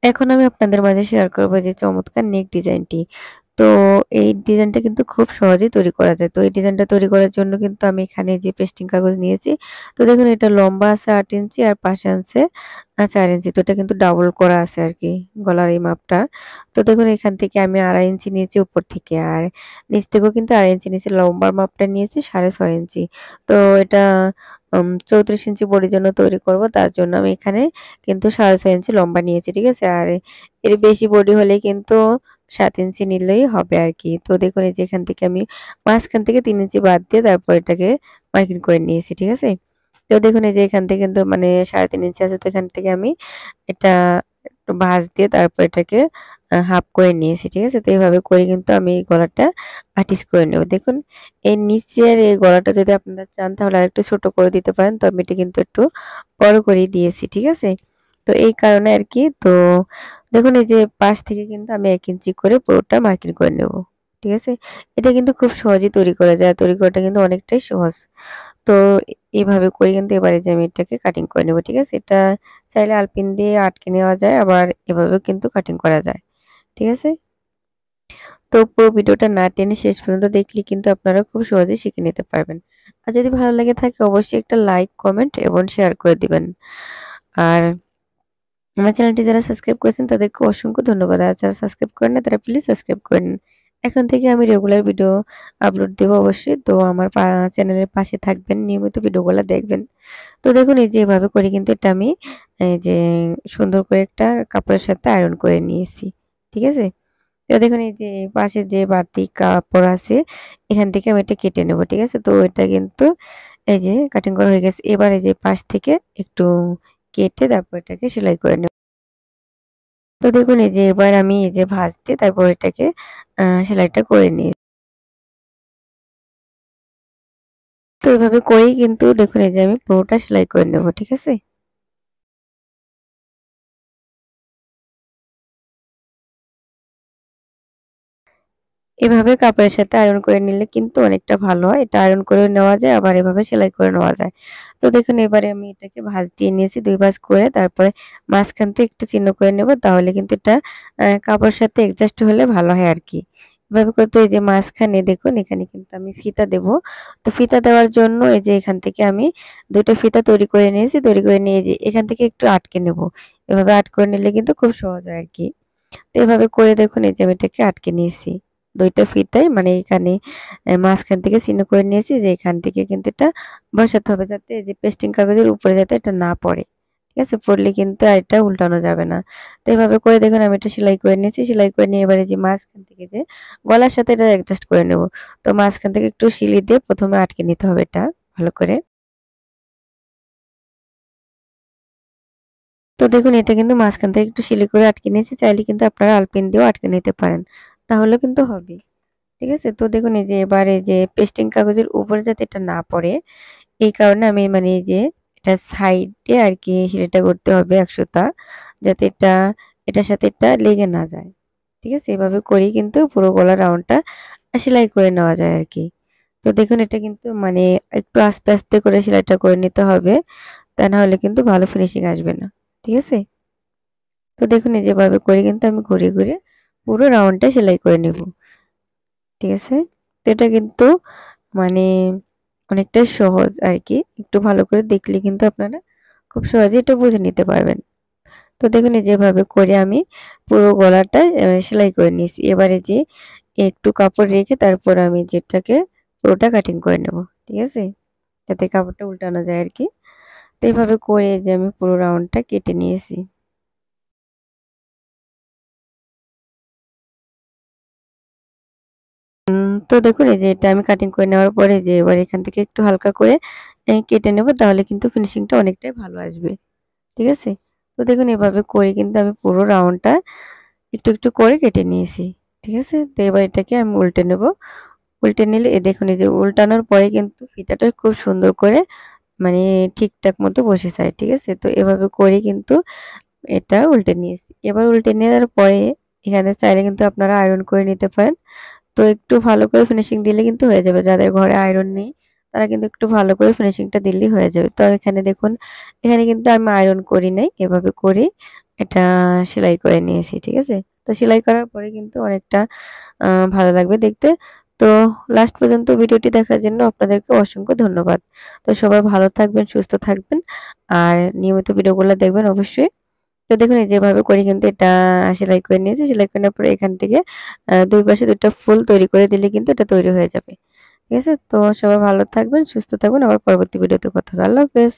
এখন আমি আপনাদের মাঝে শেয়ার করব যে চমৎকার নেক ডিজাইনটি। তো এই ডিজাইনটা কিন্তু খুব সহজেই তৈরি করা যায়। তো এই ডিজাইনটা তৈরি করার জন্য কিন্তু আমি এখানে যে পেস্টিং কাগজ নিয়েছি। তো দেখুন এটা লম্বা আছে ৮ ইঞ্চি আর পাশে আছে ৪ ইঞ্চি। তো এটা কিন্তু ডাবল করা আছে আরকি গলার এই মাপটা। তো দেখুন এখান থেকে আমি ২.৫ ইঞ্চি নিয়েছি উপর থেকে আর নিচ থেকেও কিন্তু ২.৫ ইঞ্চি নিচে লম্বার মাপটা নিয়েছি ৬.৫ ইঞ্চি। তো এটা ৩৪ ইঞ্চি বডির জন্য তৈরি করব। তার জন্য আমি এখানে কিন্তু ৬.৫ ইঞ্চি লম্বা নিয়েছি। ঠিক আছে? আর এর বেশি বডি হলে কিন্তু ৭ ইঞ্চি নিলেই হবে আরকি। তো দেখুন এই যে এখান থেকে আমি মাঝখান থেকে ৩ ইঞ্চি বাদ দিয়ে তারপর এটাকে মার্কিং করে নিয়েছি। ঠিক আছে? তো দেখুন এই যে এখান থেকে কিন্তু মানে ৩.৫ ইঞ্চি আছে তো এখান থেকে আমি এটা একটু ভাঁজ দিয়ে তারপর এটাকে হাফ করে নিয়েছি। ঠিক আছে? তো এভাবে করে কিন্তু আমি এই গলাটা আর্টিস্ট করে নেব। দেখুন এর নিচের এই গলাটা যদি আপনারা চান তাহলে আরেকটু ছোট করে দিতে পারেন। তো আমি এটা কিন্তু একটু বড় করেই দিয়েছি। ঠিক আছে? তো এই কারণে আরকি তো দেখুন এই যে পাশ থেকে কিন্তু আমি ১ ইঞ্চি করে পুরোটা মার্কিং করে নেব। ঠিক আছে? এটা কিন্তু খুব সহজেই তৈরি করা যায়। তৈরি করাটা কিন্তু অনেকটাই সহজ। তো এভাবে করে কিন্তু এবারে যে আমি এটাকে কাটিং করে নেব। ঠিক আছে? এটা চাইলে আলপিন দিয়ে আটকে নেওয়া যায় আবার এভাবেও কিন্তু কাটিং করা যায়। ঠিক আছে? তো পুরো ভিডিওটা না টেনে শেষ পর্যন্ত দেখলে কিন্তু আপনারা খুব সহজেই শিখে নিতে পারবেন। আর যদি ভালো লেগে থাকে অবশ্যই একটা লাইক, কমেন্ট এবং শেয়ার করে দিবেন। আর আমার চ্যানেলটি যারা সাবস্ক্রাইব করেছেন তাদেরকে অসংখ্য ধন্যবাদ। আর যারা সাবস্ক্রাইব করেন না তারা প্লিজ সাবস্ক্রাইব করে নিন। এখন থেকে আমি রেগুলার ভিডিও আপলোড দেব অবশ্যই। তো আমার চ্যানেলের পাশে থাকবেন, নিয়মিত ভিডিওগুলা দেখবেন। তো দেখুন এই যে এভাবে করে কিন্তু এটা আমি এই যে সুন্দর করে একটা কাপড়ের সাথে আয়রন করে নিয়েছি। ঠিক আছে? তো দেখুন এই যে পাশে যে বাড়তি কাপড় আছে এখান থেকে আমি এটা কেটে নেব। ঠিক আছে? তো এটা কিন্তু এই যে কাটিং করা হয়ে গেছে। এবার এই যে পাশ থেকে একটু কেটে তারপর এটাকে সেলাই করে নেব। তো দেখুন এই যে এবার আমি এই যে ভাঁজ দিয়ে তারপর এটাকে সেলাইটা করে নিই। তো এভাবে করেই কিন্তু দেখুন এই যে আমি পুরোটা সেলাই করে নেব। ঠিক আছে? এভাবে কাপড়ের সাথে আয়রন করে নিলে কিন্তু অনেকটা ভালো হয়। এটা আয়রন করেও নেওয়া যায় আবার এভাবে সেলাই করে নেওয়া যায়। তো দেখুন এবারে আমি এটাকে ভাঁজ দিয়ে নিয়েছি ২ ভাঁজ করে তারপরে মাঝখান থেকে একটু চিহ্ন করে নেব তাহলে কিন্তু এটা কাপড়ের সাথে অ্যাডজাস্ট হলে ভালো হয় আরকি। এভাবে করতে এই যে মাঝখানে দেখুন এখানে কিন্তু আমি ফিতা দেব। তো ফিতা দেওয়ার জন্য এই যে এখান থেকে আমি ২ টা ফিতা তৈরি করে নিয়েছি। তৈরি করে নিয়ে যে এখান থেকে একটু আটকে নেব। এভাবে আটকে নিলে কিন্তু খুব সহজ হয় আরকি। তো এভাবে করে দেখুন এই যে আমি এটাকে আটকে নিয়েছি। ২ টা ফিতায় মানে এখানে মাঝখান থেকে চিহ্ন করে নিয়েছি যে এখান থেকে কিন্তু এটা বসাতে হবে যাতে এই যে পেস্টিং কাগজের উপরে যাতে এটা না পড়ে। ঠিক আছে? পড়লে কিন্তু আর এটা উল্টানো যাবে না। তো এভাবে করে দেখুন আমি এটা সেলাই করে নিয়েছি। সেলাই করে নিয়ে এবারে যে মাঝখান থেকে যে গলার সাথে এটা অ্যাডজাস্ট করে নেব। তো মাঝখান থেকে একটু সিলি দিয়ে ১ম এ আটকে নিতে হবে এটা ভালো করে। তো দেখুন এটা কিন্তু মাঝখান থেকে একটু সিলি করে আটকে নিয়েছি। চাইলে কিন্তু আপনারা আলপিন দিয়েও আটকে নিতে পারেন। তাহলেও কিন্তু হবে। ঠিক আছে? তো দেখুন এই যে এবার এই যে পেস্টিং কাগজের উপরে যাতে এটা না পড়ে, এই কারণে আমি মানে এই যে এটা সাইডে আরকি সেলাইটা করতে হবে ১ সুতা। যাতে এটার সাথে এটা লেগে না যায়। ঠিক আছে? এভাবে করেই কিন্তু পুরো গলার রাউন্ডটা সেলাই করে নেওয়া যায় আরকি। তো দেখুন এটা কিন্তু মানে একটু আস্তে, আস্তে করে সেলাইটা করে নিতে হবে। তা না হলে কিন্তু ভালো ফিনিশিং আসবে না। ঠিক আছে? তো দেখুন এই যেভাবে করে কিন্তু আমি ঘুরিয়ে, ঘুরিয়ে পুরো রাউন্ডটা সেলাই করে নেব। ঠিক আছে? তো এটা কিন্তু মানে অনেকটাই সহজ আরকি। একটু ভালো করে দেখলে কিন্তু আপনারা খুব সহজেই এটা বুঝে নিতে পারবেন। তো দেখুন এই যেভাবে করে আমি পুরো গলাটা সেলাই করে নিয়েছি। এবারে যে একটু কাপড় রেখে তারপর আমি যেটাকে পুরোটা কাটিং করে নেব। ঠিক আছে? যাতে কাপড়টা উল্টানো যায় আরকি। তো এভাবে করে যে আমি পুরো রাউন্ডটা কেটে নিয়েছি। তো দেখুন এই যে এটা আমি কাটিং করে নেওয়ার পরে যে এবার এখান থেকে একটু হালকা করে কেটে নেব তাহলে কিন্তু ফিনিশিংটা অনেকটাই ভালো আসবে। ঠিক আছে? তো দেখুন এভাবে করে কিন্তু আমি পুরো রাউন্ডটা একটু, একটু করে কেটে নিয়েছি। ঠিক আছে? তো এবার এটাকে আমি উল্টে নেব। উল্টে নিলে দেখুন এই যে উল্টানোর পরে কিন্তু ফিতাটা খুব সুন্দর করে মানে ঠিকঠাক মতো বসে যায়। ঠিক আছে? তো এভাবে করে কিন্তু এটা উল্টে নিয়েছি। এবার উল্টে নেওয়ার পরে এখানে চাইলে কিন্তু আপনারা আয়রন করে নিতে পারেন। তো একটু ভালো করে ফিনিশিং দিলে কিন্তু হয়ে যাবে। যাদের ঘরে আয়রন নেই তারা কিন্তু একটু ভালো করে ফিনিশিংটা দিলেই হয়ে যাবে। তো এখানে দেখুন এখানে কিন্তু আমি আয়রন করি নাই। এভাবে করেই এটা সেলাই করে নিয়েছি। ঠিক আছে? তো সেলাই করার পরে কিন্তু অনেকটা ভালো লাগবে দেখতে। তো লাস্ট পর্যন্ত ভিডিওটি দেখার জন্য আপনাদেরকে অসংখ্য ধন্যবাদ। তো সবাই ভালো থাকবেন, সুস্থ থাকবেন। আর নিয়মিত ভিডিওগুলো দেখবেন অবশ্যই। তো দেখুন এই যেভাবে করে কিন্তু এটা সেলাই করে নিয়েছি। সেলাই করে নেওয়ার পরে এখান থেকে ২ পাশে ২ টা ফুল তৈরি করে দিলে কিন্তু এটা তৈরি হয়ে যাবে। ঠিক আছে? তো সবাই ভালো থাকবেন, সুস্থ থাকবেন। আবার পরবর্তী ভিডিওতে কথা হবে। আল্লাহ হাফেজ।